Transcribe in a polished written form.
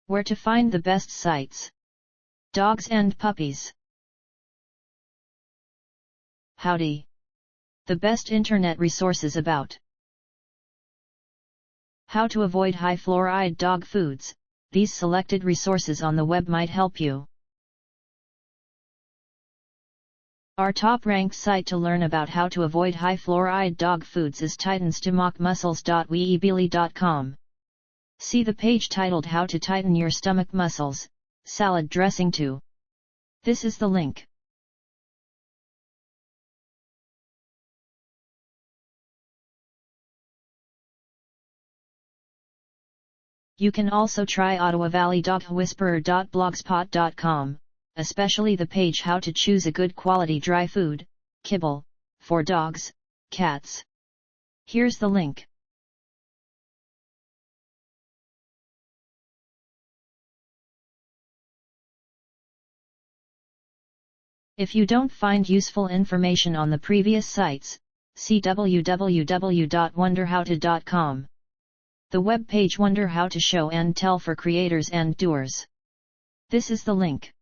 Where to find the best sites. Dogs and puppies. Howdy. The best internet resources about how to avoid high fluoride dog foods. These selected resources on the web might help you. Our top-ranked site to learn about how to avoid high fluoride dog foods is titanstomachmuscles.weebly.com. See the page titled How to Tighten Your Stomach Muscles, Salad Dressing Too. This is the link. You can also try ottawavalley.whisperer.blogspot.com, especially the page How to Choose a Good Quality Dry Food, Kibble, for dogs, cats. Here's the link. If you don't find useful information on the previous sites, see www.wonderhowto.com. The web page Wonder How to Show and Tell for creators and doers. This is the link.